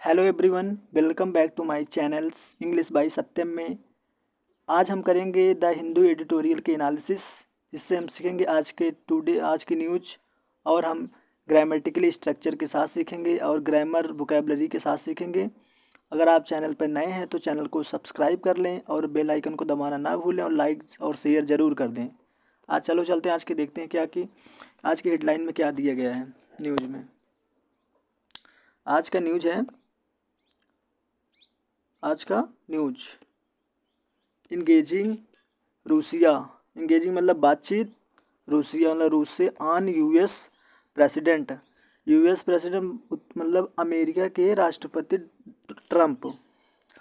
Hello everyone, welcome back to my channels English by Satyam में। आज हम करेंगे द हिंदू एडिटोरियल के एनालिसिस, जिससे हम सीखेंगे आज की न्यूज। और हम ग्रामेटिकली स्ट्रक्चर के साथ सीखेंगे और ग्रामर वोकेबलरी के साथ सीखेंगे। अगर आप चैनल पर नए हैं तो चैनल को सब्सक्राइब कर लें और बेल आइकन को दबाना ना भूलें और लाइक और शेयर ज़रूर कर दें। आज चलो चलते हैं, आज के देखते हैं आज की हेडलाइन में क्या दिया गया है न्यूज़ में। आज का न्यूज इंगेजिंग रूसिया। इंगेजिंग मतलब बातचीत, रूसिया मतलब रूस से। ऑन यूएस प्रेसिडेंट मतलब अमेरिका के राष्ट्रपति ट्रंप।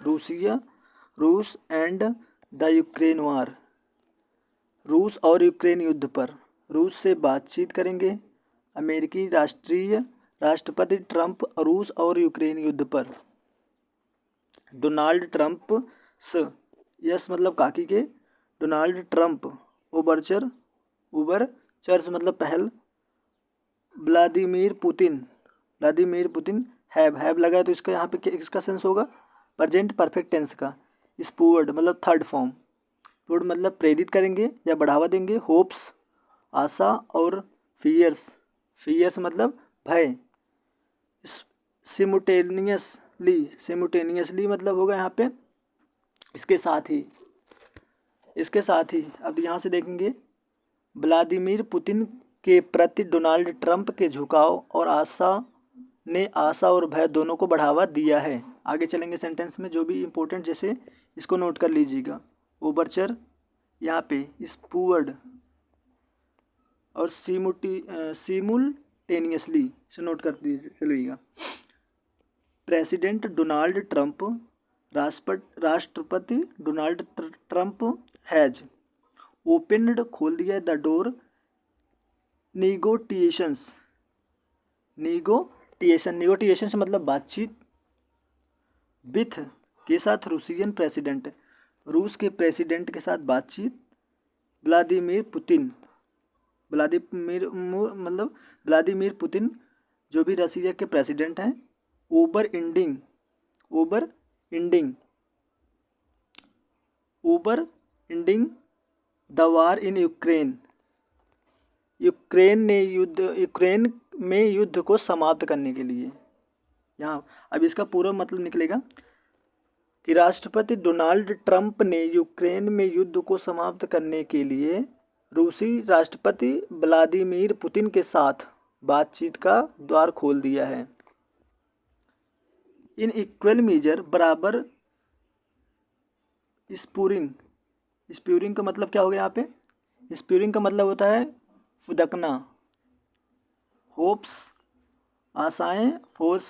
रूस एंड द यूक्रेन वार। रूस और यूक्रेन युद्ध पर रूस से बातचीत करेंगे अमेरिकी राष्ट्रपति ट्रंप। रूस और यूक्रेन युद्ध पर डोनाल्ड ट्रंप यस मतलब काकी के डोनाल्ड ट्रंप ओवरचर्स मतलब पहल। व्लादिमीर पुतिन हैव लगा है तो इसका यहाँ पे इसका सेंस होगा प्रेजेंट परफेक्ट टेंस का। स्पूर्ड मतलब थर्ड फॉर्म। स्पूर्ड मतलब प्रेरित करेंगे या बढ़ावा देंगे। होप्स आशा और फियर्स मतलब भय। सिमुटेनियसली मतलब होगा यहाँ पे इसके साथ ही। अब यहाँ से देखेंगे व्लादिमीर पुतिन के प्रति डोनाल्ड ट्रंप के झुकाव और आशा और भय दोनों को बढ़ावा दिया है। आगे चलेंगे सेंटेंस में, जो भी इम्पोर्टेंट जैसे इसको नोट कर लीजिएगा। ओवरचर यहाँ पे स्पूर्ड और सिमुलटेनियसली इसे नोट कर लीजिएगा। प्रेसिडेंट डोनाल्ड ट्रंप राष्ट्रपति डोनाल्ड ट्रंप हैज ओपनड खोल दिया द डोर निगोटिएशंस मतलब बातचीत विथ के साथ रूसियन प्रेसिडेंट रूस के प्रेसिडेंट के साथ बातचीत। व्लादिमीर पुतिन जो भी रसिया के प्रेसिडेंट हैं। Over ending the war in Ukraine में युद्ध को समाप्त करने के लिए। यहाँ अब इसका पूरा मतलब निकलेगा कि राष्ट्रपति डोनाल्ड ट्रंप ने यूक्रेन में युद्ध को समाप्त करने के लिए रूसी राष्ट्रपति व्लादिमीर पुतिन के साथ बातचीत का द्वार खोल दिया है। इन इक्वल मेजर बराबर स्प्यूरिंग का मतलब क्या हो गया यहाँ पे? स्प्यूरिंग का मतलब होता है फुदकना। होप्स आशाएं फॉर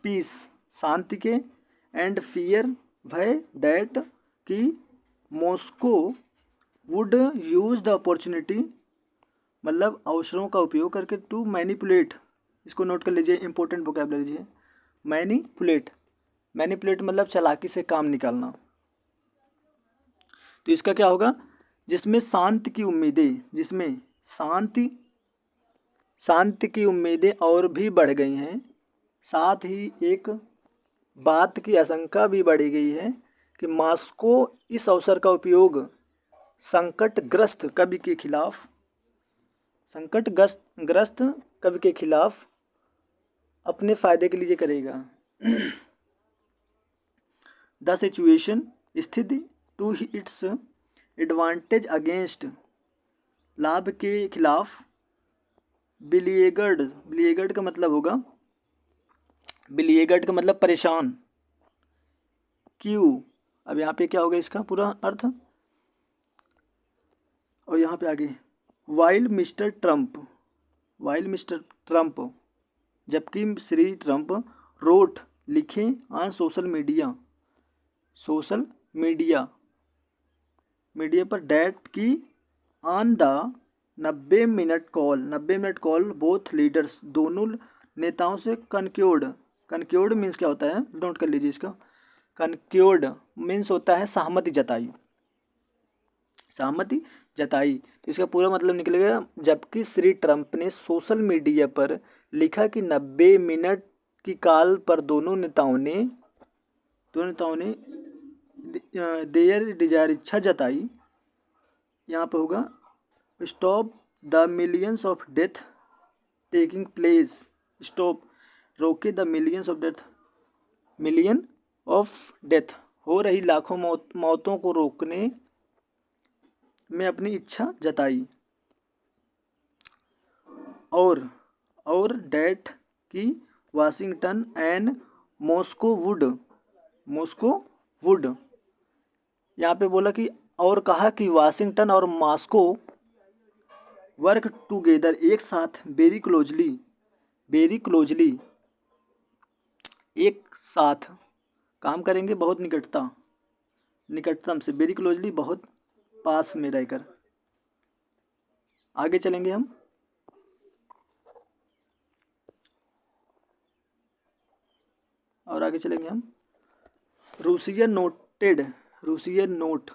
पीस शांति के। एंड फियर भय डैट कि Moscow would use the opportunity मतलब अवसरों का उपयोग करके टू मैनिपुलेट। इसको नोट कर लीजिए, इंपॉर्टेंट वोकैबुलरी है। मैनिपुलेट मतलब चालाकी से काम निकालना। तो इसका क्या होगा? जिसमें शांति की उम्मीदें और भी बढ़ गई हैं, साथ ही एक बात की आशंका भी बढ़ी गई है कि मॉस्को इस अवसर का उपयोग संकटग्रस्त कवि के खिलाफ अपने फायदे के लिए करेगा। द सिचुएशन स्थिति टू इट्स एडवांटेज अगेंस्ट लाभ के खिलाफ। बिलीगर्ड का मतलब होगा परेशान। क्यों? अब यहाँ पे क्या होगा इसका पूरा अर्थ? और यहाँ पे आगे वाइल मिस्टर ट्रंप जबकि श्री ट्रंप रोट लिखे ऑन सोशल मीडिया पर डैट की on the 90 minute call both leaders दोनों नेताओं से कनक्योर्ड मीन्स क्या होता है? नोट कर लीजिए इसका। कनक्योर्ड मीन्स होता है सहमति जताई। तो इसका पूरा मतलब निकलेगा जबकि श्री ट्रंप ने सोशल मीडिया पर लिखा कि 90 मिनट की काल पर दोनों नेताओं ने देयर डिजायर इच्छा जताई। यहाँ पे होगा stop the millions of death taking place. Stop, रोके, the millions of death, million of death, हो रही लाखों मौतों को रोकने में अपनी इच्छा जताई। और डेट की वाशिंगटन एंड मॉस्को वुड, यहाँ पे बोला कि और कहा कि वाशिंगटन और मॉस्को वर्क टुगेदर, एक साथ, वेरी क्लोजली एक साथ काम करेंगे, बहुत निकटतम से, वेरी क्लोजली बहुत पास में रहकर। आगे चलेंगे हम। रूसियन नोट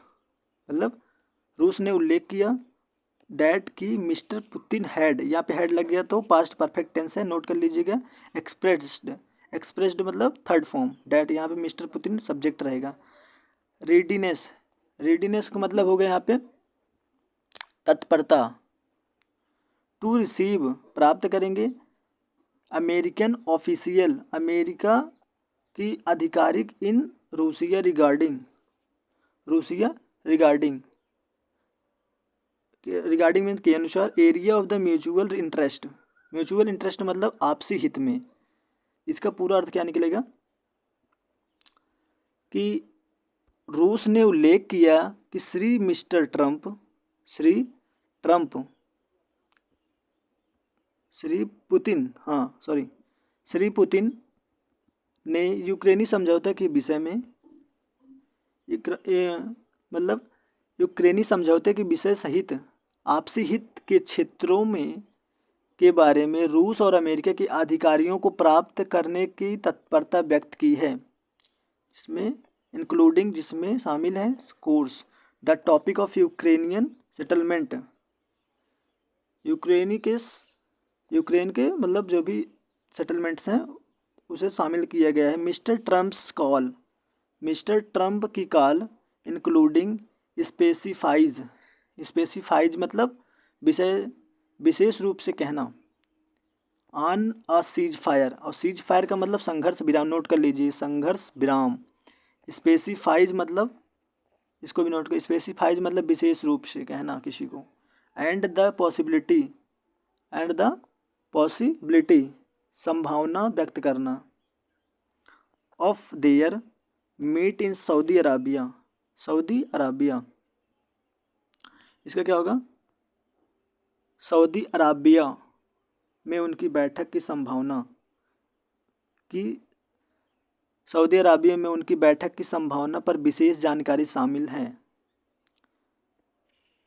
मतलब रूस ने उल्लेख किया डैट की मिस्टर पुतिन हैड, यहाँ पे हैड लग गया तो पास्ट परफेक्ट टेंस है, नोट कर लीजिएगा। एक्सप्रेस्ड मतलब थर्ड फॉर्म, डैट यहाँ पे मिस्टर पुतिन सब्जेक्ट रहेगा। रेडीनेस का मतलब हो गया यहाँ पे तत्परता। टू रिसीव प्राप्त करेंगे। अमेरिकन ऑफिशियल, अमेरिका की आधिकारिक, इन रूसिया रिगार्डिंग मीन्स के अनुसार, area of the mutual interest मतलब आपसी हित में। इसका पूरा अर्थ क्या निकलेगा कि रूस ने उल्लेख किया कि श्री पुतिन ने यूक्रेनी समझौते के विषय में मतलब यूक्रेनी समझौते के विषय सहित आपसी हित के क्षेत्रों में के बारे में रूस और अमेरिका के अधिकारियों को प्राप्त करने की तत्परता व्यक्त की है, जिसमें शामिल है course the topic of Ukrainian settlement, Ukraine के मतलब जो भी सेटलमेंट्स हैं उसे शामिल किया गया है। मिस्टर ट्रम्प की कॉल इंक्लूडिंग स्पेसिफाइज मतलब विशेष रूप से कहना, ऑन अ सीज फायर, और सीज फायर का मतलब संघर्ष विराम, नोट कर लीजिए, संघर्ष विराम। स्पेसिफाइज मतलब, इसको भी नोट कर, स्पेसिफाइज मतलब विशेष रूप से कहना किसी को। एंड द पॉसिबिलिटी संभावना व्यक्त करना। Of their meet in Saudi Arabia, इसका क्या होगा, सऊदी अराबिया में उनकी बैठक की संभावना पर विशेष जानकारी शामिल है।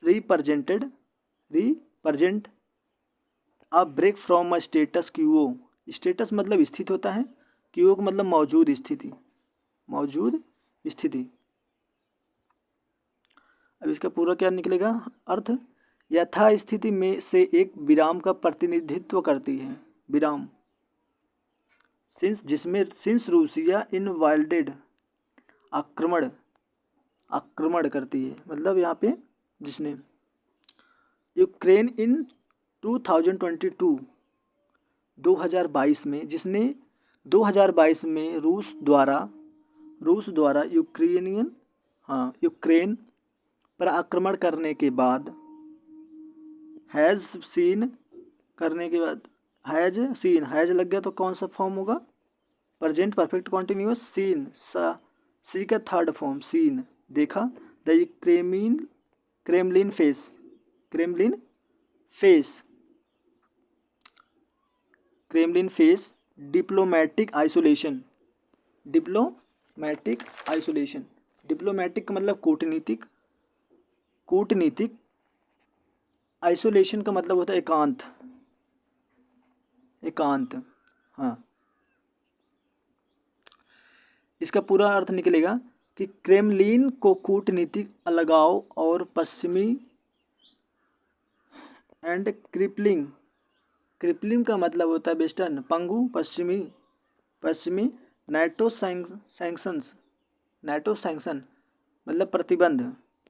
Represent a break from a status quo, status मतलब स्थित होता है, क्वो मतलब मौजूद स्थिति। अब इसका पूरा क्या निकलेगा अर्थ, यथा स्थिति में से एक विराम का प्रतिनिधित्व करती है, विराम। सिंस रूसिया इनवाइडेड, आक्रमण करती है, मतलब यहाँ पे जिसने यूक्रेन इन 2022 में, जिसने 2022 में रूस द्वारा यूक्रेन पर आक्रमण करने के बाद हैज़ लग गया तो कौन सा फॉर्म होगा, प्रेजेंट परफेक्ट कॉन्टिन्यूअस। सी का थर्ड फॉर्म, सीन देखा। The Kremlin face diplomatic isolation, diplomatic का मतलब कूटनीतिक, आइसोलेशन का मतलब होता है एकांत। हाँ, इसका पूरा अर्थ निकलेगा कि क्रेमलिन को कूटनीतिक अलगाव और पश्चिमी क्रिपलिंग का मतलब होता है वेस्टर्न, पंगु, पश्चिमी सैंक्शंस, नाटो सैंक्शन मतलब प्रतिबंध,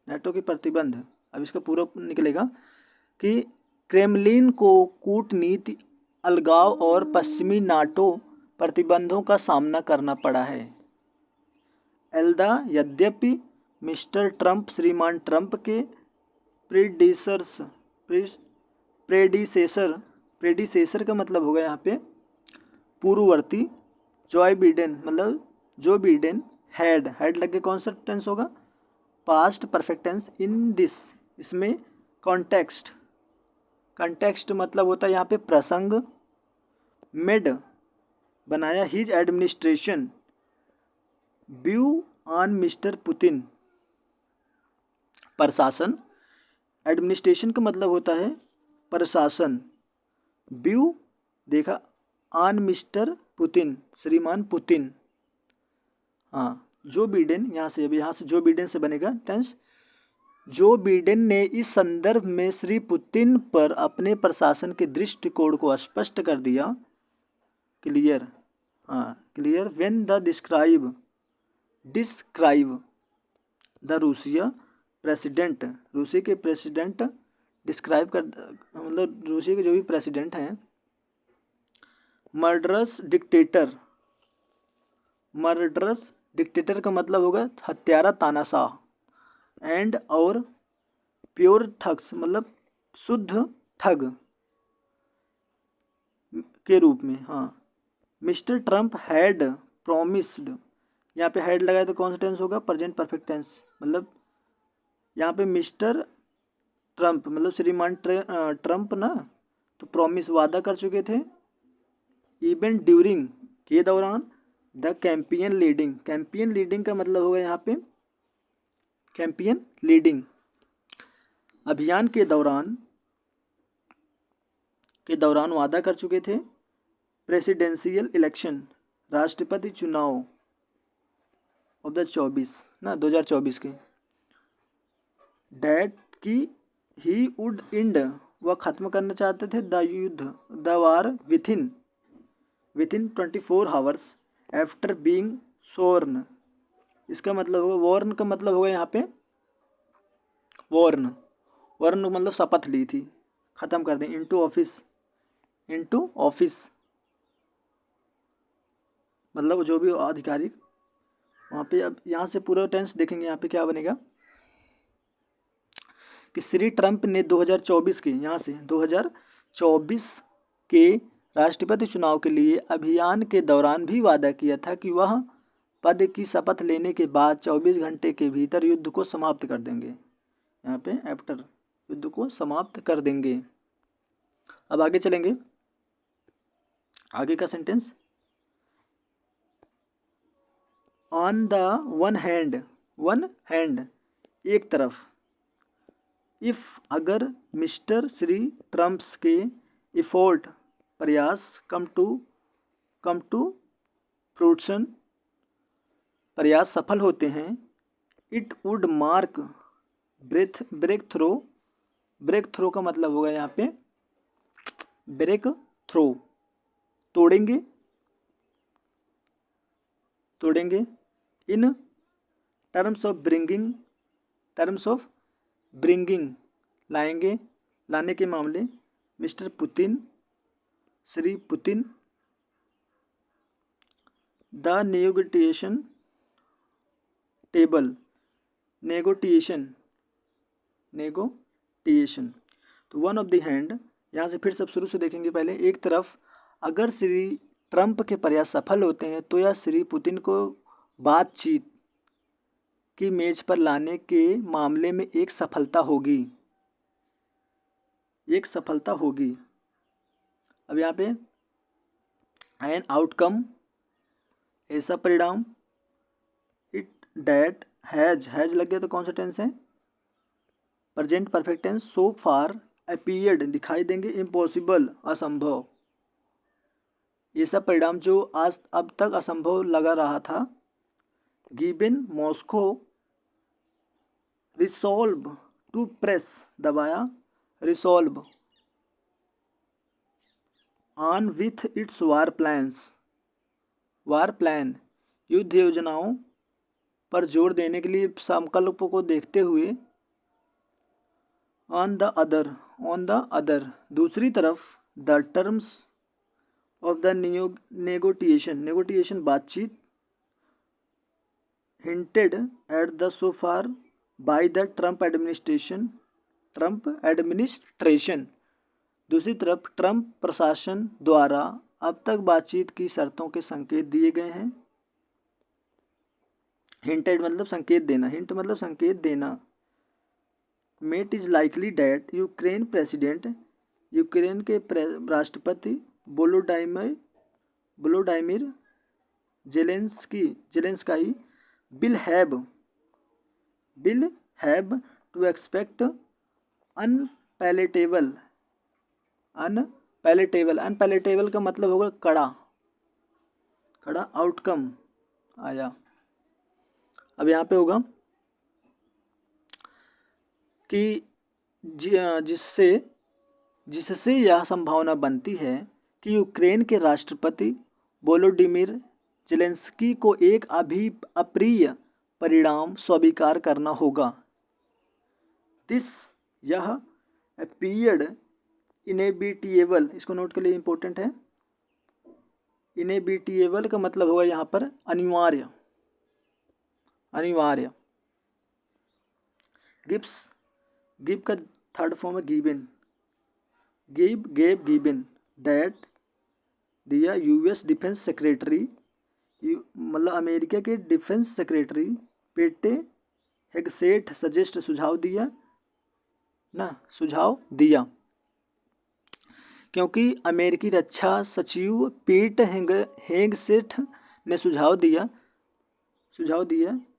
नाटो की प्रतिबंध। अब इसका पूरा निकलेगा कि क्रेमलिन को कूटनीति अलगाव और पश्चिमी नाटो प्रतिबंधों का सामना करना पड़ा है। एल्दा यद्यपि मिस्टर ट्रंप श्रीमान ट्रंप के प्रीडिसर्स प्रेडिसेसर प्रेडिसेसर का मतलब होगा यहाँ पे पूर्ववर्ती, जॉय बिडेन मतलब जो बिडेन हैड लग के कौन सा टेंस होगा, past perfect tense in this, इसमें कॉन्टेक्स्ट मतलब होता है यहाँ पे प्रसंग, मेड बनाया his administration view on mister Putin, प्रशासन, एडमिनिस्ट्रेशन का मतलब होता है प्रशासन, व्यू देखा ऑन मिस्टर पुतिन श्रीमान पुतिन। हाँ, जो बिडेन यहाँ से जो बिडेन से बनेगा टेंस, जो बिडेन ने इस संदर्भ में श्री पुतिन पर अपने प्रशासन के दृष्टिकोण को स्पष्ट कर दिया, clear when the describe the Russia president, रूसी के प्रेसिडेंट डिस्क्राइब कर मतलब रूसी के जो भी प्रेसिडेंट हैं, मर्डरस डिक्टेटर का मतलब होगा हत्यारा तानाशाह, एंड और प्योर ठग्स मतलब शुद्ध ठग के रूप में। हाँ, मिस्टर ट्रंप हैड प्रोमिस्ड, यहाँ पे हैड लगाए तो कौन सा टेंस होगा, प्रेजेंट परफेक्ट टेंस, मतलब यहाँ पे मिस्टर ट्रंप मतलब श्रीमान ट्रंप ना, तो प्रॉमिस वादा कर चुके थे, इवन ड्यूरिंग के दौरान, द कैंपियन लीडिंग का मतलब होगा यहाँ पे कैंपियन लीडिंग, अभियान के दौरान वादा कर चुके थे, प्रेसिडेंशियल इलेक्शन राष्ट्रपति चुनाव ऑफ द 2024 के, डैट की ही वुड एंड वह खत्म करना चाहते थे the war within 24 hours after being sworn, इसका मतलब होगा वॉर्न का मतलब होगा यहाँ पे वॉर्न मतलब शपथ ली थी, ख़त्म कर दें, इनटू ऑफिस मतलब जो भी आधिकारिक वहाँ पे। अब यहाँ से पूरा टेंस देखेंगे, यहाँ पे क्या बनेगा कि श्री ट्रंप ने 2024 के, यहाँ से 2024 के राष्ट्रपति चुनाव के लिए अभियान के दौरान भी वादा किया था कि वह पद की शपथ लेने के बाद 24 घंटे के भीतर युद्ध को समाप्त कर देंगे, यहाँ पे आफ्टर युद्ध को समाप्त कर देंगे। अब आगे चलेंगे, आगे का sentence, on the one hand एक तरफ, इफ़ अगर मिस्टर श्री ट्रंप्स के एफोर्ट प्रयास कम टू फ्रूट्सन प्रयास सफल होते हैं, it would mark breakthrough का मतलब होगा यहाँ पे ब्रेक थ्रो, तोड़ेंगे इन टर्म्स ऑफ ब्रिंगिंग लाने के मामले, mister Putin Shri Putin the negotiation table तो वन ऑफ द हैंड, यहाँ से फिर सब शुरू से देखेंगे। पहले एक तरफ अगर श्री ट्रंप के प्रयास सफल होते हैं तो यह श्री पुतिन को बातचीत की मेज पर लाने के मामले में एक सफलता होगी। अब यहाँ पे एन आउटकम ऐसा परिणाम, इट डैट हैज लग गया तो कौन सा टेंस है, प्रेजेंट परफेक्ट टेंस, सो फार अपीयर्ड दिखाई देंगे, इम्पॉसिबल असंभव, ऐसा परिणाम जो आज अब तक असंभव लगा रहा था, given Moscow resolve to press दबाया, resolve on with its war plans war plan, युद्ध योजनाओं पर जोर देने के लिए संकल्प को देखते हुए, ऑन द अदर दूसरी तरफ, the terms of the negotiation बातचीत, hinted at the so far by the Trump administration दूसरी तरफ ट्रंप प्रशासन द्वारा अब तक बातचीत की शर्तों के संकेत दिए गए हैं। hinted मतलब संकेत देना, हिंट मतलब संकेत देना। Met is likely that Ukraine president, Ukraine के राष्ट्रपति वोलोडाइमिर जेलेंस्काई will have to expect unpalatable का मतलब होगा कड़ा आउटकम आया। अब यहाँ पे होगा कि जिससे यह संभावना बनती है कि यूक्रेन के राष्ट्रपति वोलोडिमिर जेलेंस्की को एक अप्रिय परिणाम स्वीकार करना होगा। यह अपीयर्ड इनेबिटेबल, इसको नोट के लिए इम्पोर्टेंट है। इनेबिटेबल का मतलब होगा यहाँ पर अनिवार्य। गिव का थर्ड फॉर्म है गिवन, गिवन दैट दिया यूएस डिफेंस सेक्रेटरी, मतलब अमेरिका के डिफेंस सेक्रेटरी पेटे हेगसेट सजेस्ट सुझाव दिया क्योंकि अमेरिकी रक्षा सचिव पीट हेगसेट ने सुझाव दिया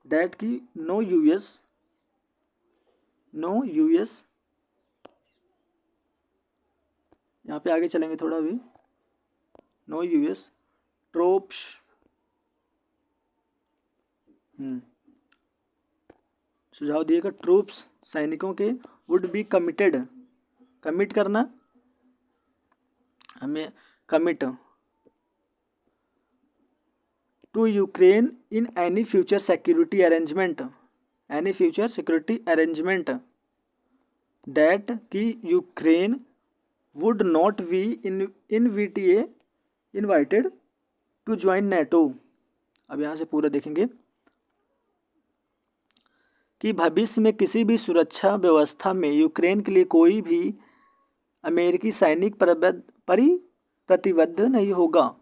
डैट की नो यूएस यहाँ पे आगे चलेंगे थोड़ा भी, नो यूएस ट्रोप्स सुझाव दिएगा ट्रूप्स सैनिकों के वुड बी कमिट करना, हमें commit to Ukraine in any future security arrangement that कि Ukraine would not be invited to join NATO. अब यहाँ से पूरा देखेंगे कि भविष्य में किसी भी सुरक्षा व्यवस्था में यूक्रेन के लिए कोई भी अमेरिकी सैनिक प्रतिबद्ध नहीं होगा।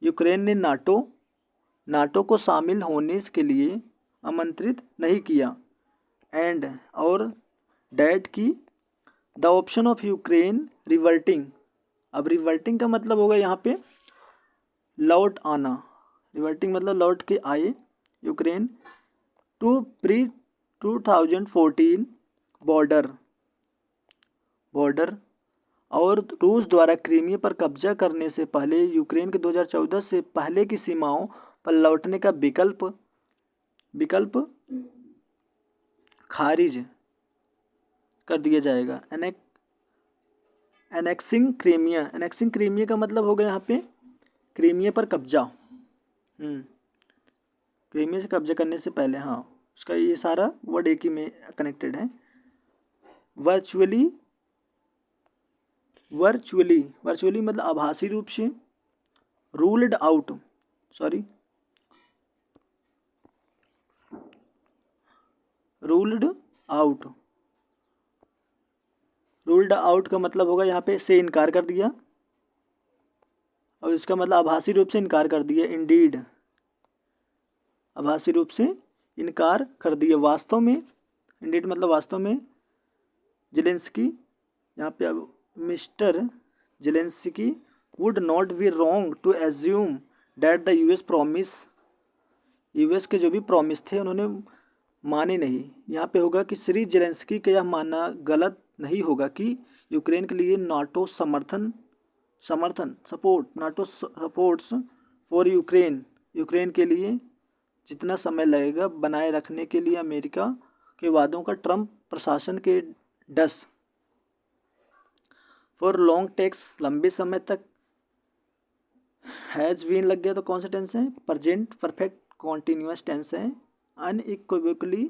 यूक्रेन ने नाटो को शामिल होने के लिए आमंत्रित नहीं किया। और डैट की the option of Ukraine reverting, अब रिवर्टिंग का मतलब होगा यहाँ पे लौट आना, रिवर्टिंग मतलब लौट के आए यूक्रेन टू प्री 2014 बॉर्डर और रूस द्वारा क्रीमिया पर कब्जा करने से पहले यूक्रेन के 2014 से पहले की सीमाओं पर लौटने का विकल्प खारिज कर दिया जाएगा। एनेक्सिंग क्रीमिया का मतलब होगा यहाँ पे क्रीमिया पर कब्जा, क्रीमिया से कब्जा करने से पहले, हाँ उसका ये सारा वर्ड एक ही में कनेक्टेड है। वर्चुअली मतलब आभासी रूप से, रूल्ड आउट का मतलब होगा यहाँ पे से इनकार कर दिया, और इसका मतलब आभासी रूप से इनकार कर दिया। इंडीड आभासी रूप से इनकार कर दिया, वास्तव में इंडीड मतलब वास्तव में। जेलेंस्की यहाँ पे अब mister Zelensky would not be wrong to assume that the US के जो भी प्रॉमिस थे उन्होंने माने नहीं। यहाँ पे होगा कि श्री जेलेंस्की का यह मानना गलत नहीं होगा कि यूक्रेन के लिए नाटो सपोर्ट्स फॉर यूक्रेन के लिए जितना समय लगेगा बनाए रखने के लिए अमेरिका के वादों का ट्रंप प्रशासन के डस फॉर लॉन्ग टेक्स लंबे समय तक हैज़ बीन लग गया तो कौन सा टेंस है? प्रेजेंट परफेक्ट कॉन्टिन्यूस टेंस है। अनइक्वेबली,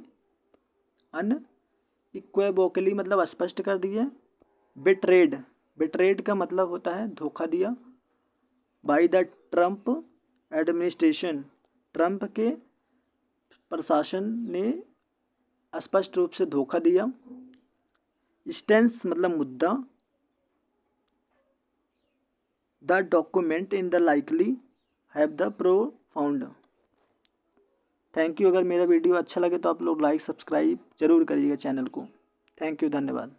अनइक्वेबोकली मतलब स्पष्ट कर दिया। बिट्रेड, बिट्रेड का मतलब होता है धोखा दिया। By the Trump administration, Trump के प्रशासन ने स्पष्ट रूप से धोखा दिया। स्टेंस मतलब मुद्दा। The document in the likely have the profound. Thank you. अगर मेरा वीडियो अच्छा लगे तो आप लोग लाइक सब्सक्राइब जरूर करिएगा चैनल को। थैंक यू, धन्यवाद।